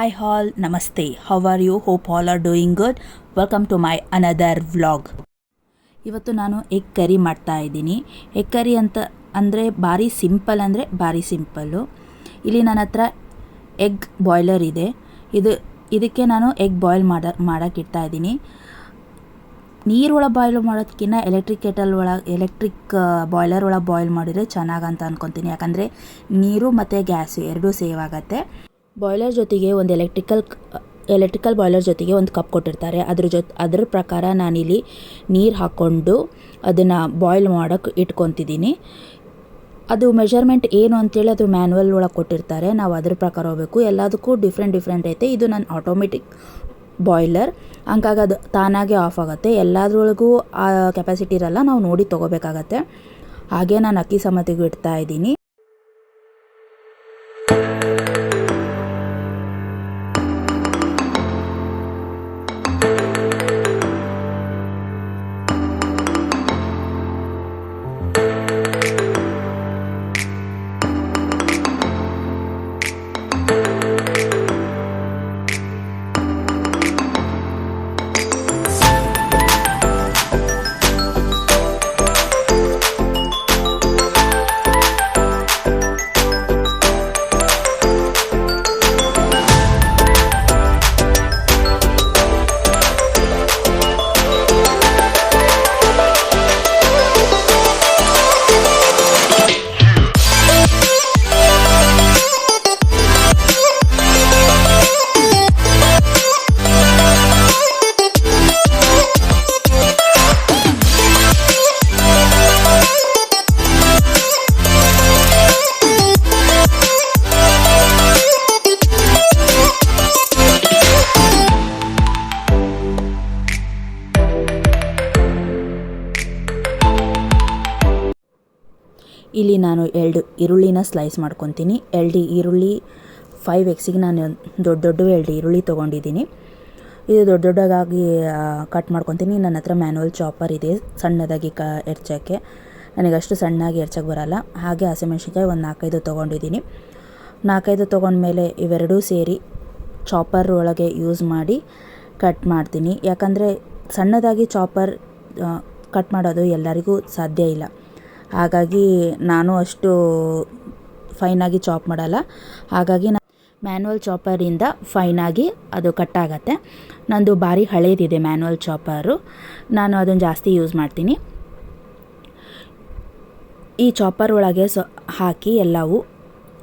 Hi all, Namaste. How are you? Hope all are doing good. Welcome to my another vlog. ಇವತ್ತು ನಾನು egg curry ಮಾಡ್ತಾ ಇದ್ದೀನಿ. Egg curry ಅಂತ ಅಂದರೆ ಭಾರಿ ಸಿಂಪಲ್ಲು. ಇಲ್ಲಿ ನನ್ನ ಹತ್ರ ಎಗ್ ಬಾಯ್ಲರ್ ಇದೆ. ಇದಕ್ಕೆ ನಾನು ಎಗ್ ಬಾಯ್ಲ್ ಮಾಡೋಕ್ಕೆ ಇಡ್ತಾ ಇದ್ದೀನಿ. ನೀರೊಳಗೆ ಬಾಯ್ಲ್ ಮಾಡೋದಕ್ಕಿಂತ ಎಲೆಕ್ಟ್ರಿಕ್ ಬಾಯ್ಲರ್ ಒಳಗೆ ಬಾಯ್ಲ್ ಮಾಡಿದರೆ ಚೆನ್ನಾಗಂತ ಅಂದ್ಕೊತೀನಿ. ಯಾಕಂದರೆ ನೀರು ಮತ್ತು ಗ್ಯಾಸು ಎರಡೂ ಸೇವ್ ಆಗುತ್ತೆ. ಬಾಯ್ಲರ್ ಜೊತೆಗೆ ಒಂದು ಎಲೆಕ್ಟ್ರಿಕಲ್ ಬಾಯ್ಲರ್ ಜೊತೆಗೆ ಒಂದು ಕಪ್ ಕೊಟ್ಟಿರ್ತಾರೆ. ಅದ್ರ ಪ್ರಕಾರ ನಾನಿಲ್ಲಿ ನೀರು ಹಾಕ್ಕೊಂಡು ಅದನ್ನು ಬಾಯ್ಲ್ ಮಾಡೋಕ್ಕೆ ಇಟ್ಕೊತಿದ್ದೀನಿ. ಅದು ಮೆಷರ್ಮೆಂಟ್ ಏನು ಅಂತೇಳಿ ಅದು ಮ್ಯಾನ್ಯಲ್ ಒಳಗೆ ಕೊಟ್ಟಿರ್ತಾರೆ. ನಾವು ಅದ್ರ ಪ್ರಕಾರ ಹೋಗಬೇಕು. ಎಲ್ಲದಕ್ಕೂ ಡಿಫ್ರೆಂಟ್ ಐತೆ. ಇದು ನನ್ನ ಆಟೋಮೆಟಿಕ್ ಬಾಯ್ಲರ್, ಹಂಗಾಗಿ ಅದು ತಾನಾಗೆ ಆಫ್ ಆಗುತ್ತೆ. ಎಲ್ಲದ್ರೊಳಗೂ ಆ ಕೆಪಾಸಿಟಿ ಇರಲ್ಲ, ನಾವು ನೋಡಿ ತೊಗೋಬೇಕಾಗತ್ತೆ. ಹಾಗೆ ನಾನು ಅಕ್ಕಿ ಸಮತಿಗೂ ಇಡ್ತಾ ಇದ್ದೀನಿ. ಇಲ್ಲಿ ನಾನು 2 ಈರುಳ್ಳಿನ ಸ್ಲೈಸ್ ಮಾಡ್ಕೊತೀನಿ. 2 ಈರುಳ್ಳಿ 5xಗೆ ನಾನು ದೊಡ್ಡ 2 ಈರುಳ್ಳಿ ತೊಗೊಂಡಿದ್ದೀನಿ. ಇದು ದೊಡ್ಡದಾಗಿ ಕಟ್ ಮಾಡ್ಕೊತೀನಿ. ನನ್ನ ಹತ್ರ ಮ್ಯಾನ್ಯಲ್ ಚಾಪರ್ ಇದೆ ಸಣ್ಣದಾಗಿ ಹೆರ್ಚೋಕ್ಕೆ. ನನಗಷ್ಟು ಸಣ್ಣಾಗಿ ಹೆರ್ಚೋಕ್ಕೆ ಬರೋಲ್ಲ. ಹಾಗೆ ಹಸಿಮೆಣ್ಸಿನ್ಕಾಯಿ ಒಂದು 4-5 ತೊಗೊಂಡಿದ್ದೀನಿ. 4-5 ತೊಗೊಂಡ್ಮೇಲೆ ಇವೆರಡೂ ಸೇರಿ ಚಾಪರ್ ಒಳಗೆ ಯೂಸ್ ಮಾಡಿ ಕಟ್ ಮಾಡ್ತೀನಿ. ಯಾಕಂದರೆ ಸಣ್ಣದಾಗಿ ಚಾಪರ್ ಕಟ್ ಮಾಡೋದು ಎಲ್ಲರಿಗೂ ಸಾಧ್ಯ ಇಲ್ಲ. ಹಾಗಾಗಿ ನಾನು ಅಷ್ಟು ಫೈನಾಗಿ ಚಾಪ್ ಮಾಡಲ್ಲ. ಹಾಗಾಗಿ ಮ್ಯಾನ್ಯಲ್ ಚಾಪರಿಂದ ಫೈನಾಗಿ ಅದು ಕಟ್ಟಾಗತ್ತೆ. ನಂದು ಭಾರಿ ಹಳೇದಿದೆ ಮ್ಯಾನ್ಯಲ್ ಚಾಪರು, ನಾನು ಅದನ್ನು ಜಾಸ್ತಿ ಯೂಸ್ ಮಾಡ್ತೀನಿ. ಈ ಚಾಪರ್ ಒಳಗೆ ಹಾಕಿ ಎಲ್ಲವೂ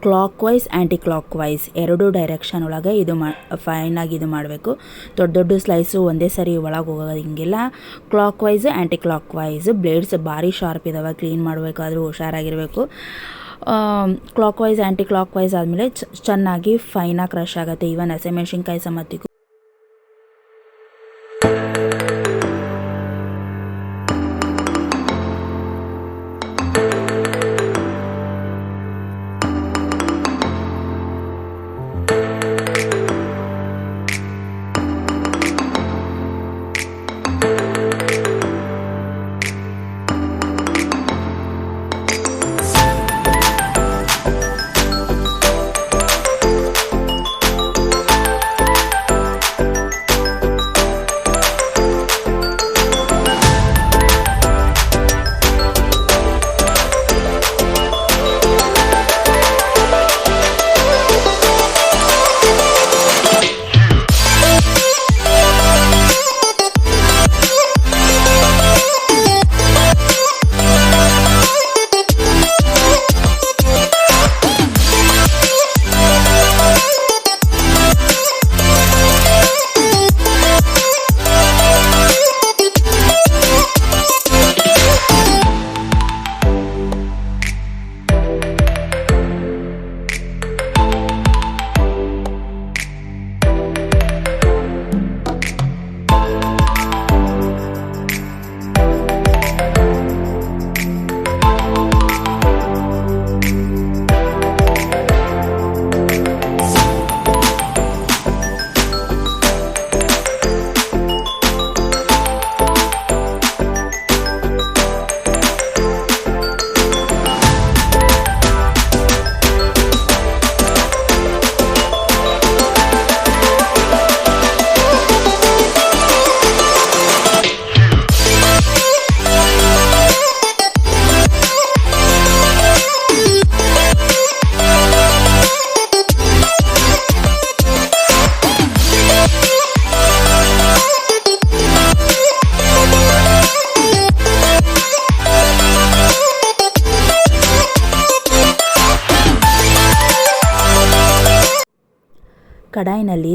clockwise anticlockwise ಎರಡೂ ಡೈರೆಕ್ಷನ್ ಒಳಗೆ ಫೈನಾಗಿ ಇದು ಮಾಡಬೇಕು. ದೊಡ್ಡ ಸ್ಲೈಸು ಒಂದೇ ಸರಿ ಒಳಗೆ ಹೋಗೋದಂಗಿಲ್ಲ. Clockwise anticlockwise. Blades ಭಾರಿ ಶಾರ್ಪ್ ಇದ್ದಾವೆ, ಕ್ಲೀನ್ ಮಾಡಬೇಕಾದ್ರೂ ಹುಷಾರಾಗಿರಬೇಕು. Clockwise anticlockwise ಆದಮೇಲೆ ಚೆನ್ನಾಗಿ ಫೈನಾಗಿ ಕ್ರಷ್ ಆಗುತ್ತೆ. ಈವನ್ ಹಸಿಮೆಣ್ಸಿನ್ಕಾಯಿ ಸಮತಿಗೂ ಕಡಾಯಿನಲ್ಲಿ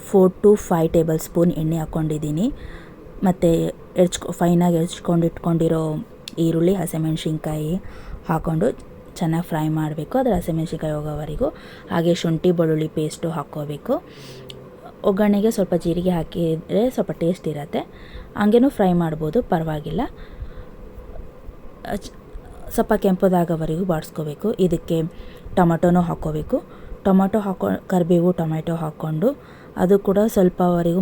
4 to 5 ಟೇಬಲ್ ಸ್ಪೂನ್ ಎಣ್ಣೆ ಹಾಕ್ಕೊಂಡಿದ್ದೀನಿ. ಮತ್ತು ಫೈನಾಗಿ ಇಟ್ಕೊಂಡಿರೋ ಈರುಳ್ಳಿ, ಹಸಿಮೆಣ್ಸಿನ್ಕಾಯಿ ಹಾಕ್ಕೊಂಡು ಚೆನ್ನಾಗಿ ಫ್ರೈ ಮಾಡಬೇಕು. ಅದರ ಹಸಿಮೆಣ್ಸಿನ್ಕಾಯಿ ಹೋಗೋವರೆಗೂ. ಹಾಗೆ ಶುಂಠಿ ಬೆಳ್ಳುಳ್ಳಿ ಪೇಸ್ಟು ಹಾಕ್ಕೋಬೇಕು. ಒಗ್ಗರಣೆಗೆ ಸ್ವಲ್ಪ ಜೀರಿಗೆ ಹಾಕಿದರೆ ಸ್ವಲ್ಪ ಟೇಸ್ಟ್ ಇರುತ್ತೆ. ಹಂಗೇನೂ ಫ್ರೈ ಮಾಡ್ಬೋದು, ಪರವಾಗಿಲ್ಲ. ಸ್ವಲ್ಪ ಕೆಂಪದಾಗೋವರೆಗೂ ಬಾಡಿಸ್ಕೋಬೇಕು. ಇದಕ್ಕೆ ಟೊಮಟೊನೂ ಹಾಕ್ಕೋಬೇಕು. ಕರಿಬೇವು ಟೊಮೆಟೊ ಹಾಕ್ಕೊಂಡು ಅದು ಕೂಡ ಸ್ವಲ್ಪವರೆಗೂ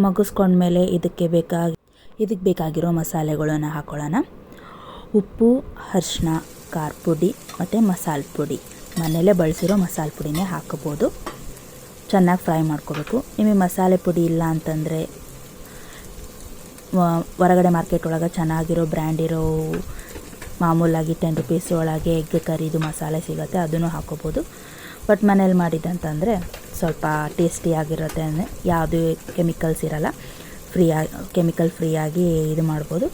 ಮಗಿಸ್ಕೊಂಡ್ಮೇಲೆ ಇದಕ್ಕೆ ಬೇಕಾಗಿರೋ ಮಸಾಲೆಗಳನ್ನು ಹಾಕ್ಕೊಳ್ಳೋಣ. ಉಪ್ಪು, ಅರಿಶಿನ, ಖಾರ ಪುಡಿ ಮತ್ತು ಮಸಾಲೆ ಪುಡಿ, ಮನೆಯಲ್ಲೇ ಬಳಸಿರೋ ಮಸಾಲೆ ಪುಡಿನೇ ಹಾಕ್ಕೋಬೋದು. ಚೆನ್ನಾಗಿ ಫ್ರೈ ಮಾಡ್ಕೋಬೇಕು. ನಿಮಗೆ ಮಸಾಲೆ ಪುಡಿ ಇಲ್ಲ ಅಂತಂದರೆ ಹೊರಗಡೆ ಮಾರ್ಕೆಟ್ ಒಳಗೆ ಚೆನ್ನಾಗಿರೋ ಬ್ರ್ಯಾಂಡ್ ಇರೋ ಮಾಮೂಲಾಗಿ 10 ರೂಪೀಸ್ ಒಳಗೆ ಎಗ್ ಕರಿದು ಮಸಾಲೆ ಸಿಗುತ್ತೆ, ಅದನ್ನು ಹಾಕ್ಕೋಬೋದು. ಬಟ್ ಮನೇಲಿ ಮಾಡಿದ್ದಂತಂದರೆ ಸ್ವಲ್ಪ ಟೇಸ್ಟಿಯಾಗಿರುತ್ತೆ. ಅಂದರೆ ಯಾವುದೇ ಕೆಮಿಕಲ್ಸ್ ಇರೋಲ್ಲ, ಕೆಮಿಕಲ್ ಫ್ರೀಯಾಗಿ ಇದು ಮಾಡ್ಬೋದು.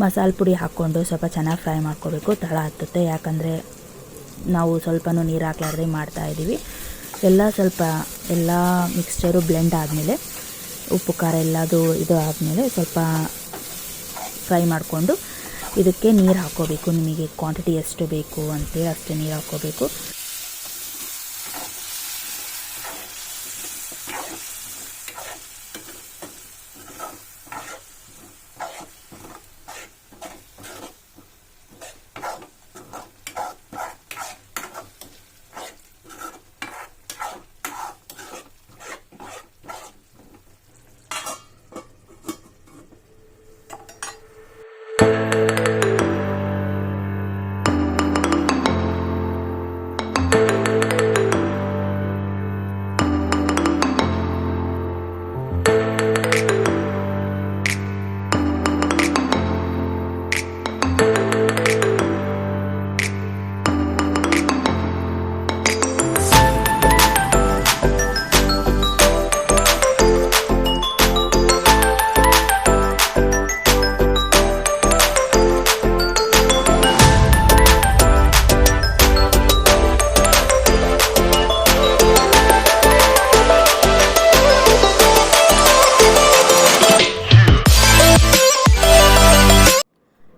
ಮಸಾಲೆ ಪುಡಿ ಹಾಕ್ಕೊಂಡು ಸ್ವಲ್ಪ ಚೆನ್ನಾಗಿ ಫ್ರೈ ಮಾಡ್ಕೋಬೇಕು. ತಳ ಹತ್ತುತ್ತೆ, ಯಾಕಂದರೆ ನಾವು ಸ್ವಲ್ಪನೂ ನೀರು ಹಾಕ್ಲಾರ್ದೆ ಮಾಡ್ತಾಯಿದ್ದೀವಿ. ಎಲ್ಲ ಮಿಕ್ಸ್ಚರು ಬ್ಲೆಂಡ್ ಆದಮೇಲೆ, ಉಪ್ಪು ಖಾರ ಎಲ್ಲದು ಇದು ಆದಮೇಲೆ ಸ್ವಲ್ಪ ಫ್ರೈ ಮಾಡಿಕೊಂಡು ಇದಕ್ಕೆ ನೀರು ಹಾಕ್ಕೋಬೇಕು. ನಿಮಗೆ ಕ್ವಾಂಟಿಟಿ ಎಷ್ಟು ಬೇಕು ಅಂತೇಳಿ ಅಷ್ಟು ನೀರು ಹಾಕ್ಕೋಬೇಕು.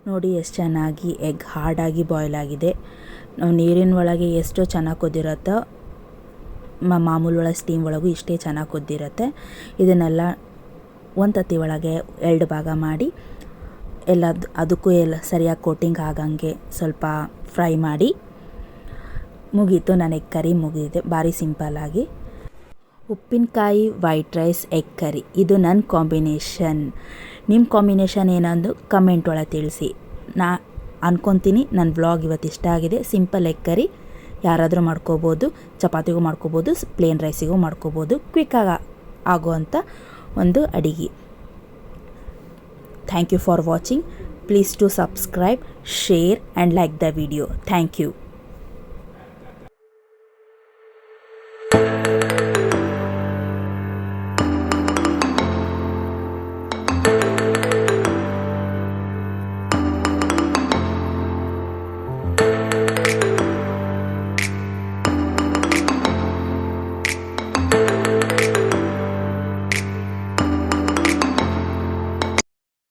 ನೋಡಿ ಎಷ್ಟು ಚೆನ್ನಾಗಿ ಎಗ್ ಹಾರ್ಡಾಗಿ ಬಾಯ್ಲ್ ಆಗಿದೆ. ನಾವು ನೀರಿನ ಒಳಗೆ ಎಷ್ಟು ಚೆನ್ನಾಗಿ ಕುದ್ದಿರುತ್ತೋ ಮಾಮೂಲು ಒಳಗೆ ಸ್ಟೀಮ್ ಒಳಗೂ ಇಷ್ಟೇ ಚೆನ್ನಾಗಿ ಕುದ್ದಿರುತ್ತೆ. ಇದನ್ನೆಲ್ಲ ಒಂದು ತತ್ತಿ ಒಳಗೆ 2 ಭಾಗ ಮಾಡಿ ಅದಕ್ಕೂ ಸರಿಯಾಗಿ ಕೋಟಿಂಗ್ ಆಗಂಗೆ ಸ್ವಲ್ಪ ಫ್ರೈ ಮಾಡಿ ಮುಗೀತು. ನನ್ನ ಎಗ್ ಕರಿ ಮುಗಿದಿದೆ, ಭಾರಿ ಸಿಂಪಲ್ಲಾಗಿ. ಉಪ್ಪಿನಕಾಯಿ, ವೈಟ್ ರೈಸ್, ಎಗ್ ಕರಿ, ಇದು ನನ್ನ ಕಾಂಬಿನೇಷನ್. ನಿಮ್ಮ ಕಾಂಬಿನೇಷನ್ ಏನಂದು ಕಮೆಂಟ್ ಒಳಗೆ ತಿಳಿಸಿ. ನಾ ಅನ್ಕೊತೀನಿ ನನ್ನ ವ್ಲಾಗ್ ಇವತ್ತು ಇಷ್ಟ ಆಗಿದೆ. ಸಿಂಪಲ್ ಎಗ್ ಕರಿ ಯಾರಾದರೂ ಮಾಡ್ಕೋಬೋದು, ಚಪಾತಿಗೂ ಮಾಡ್ಕೋಬೋದು, ಪ್ಲೇನ್ ರೈಸಿಗೂ ಮಾಡ್ಕೋಬೋದು. ಕ್ವಿಕ್ಕಾಗಿ ಆಗುವಂಥ ಒಂದು ಅಡಿಗೆ. Thank you for watching. Please to subscribe, share and like the video. Thank you.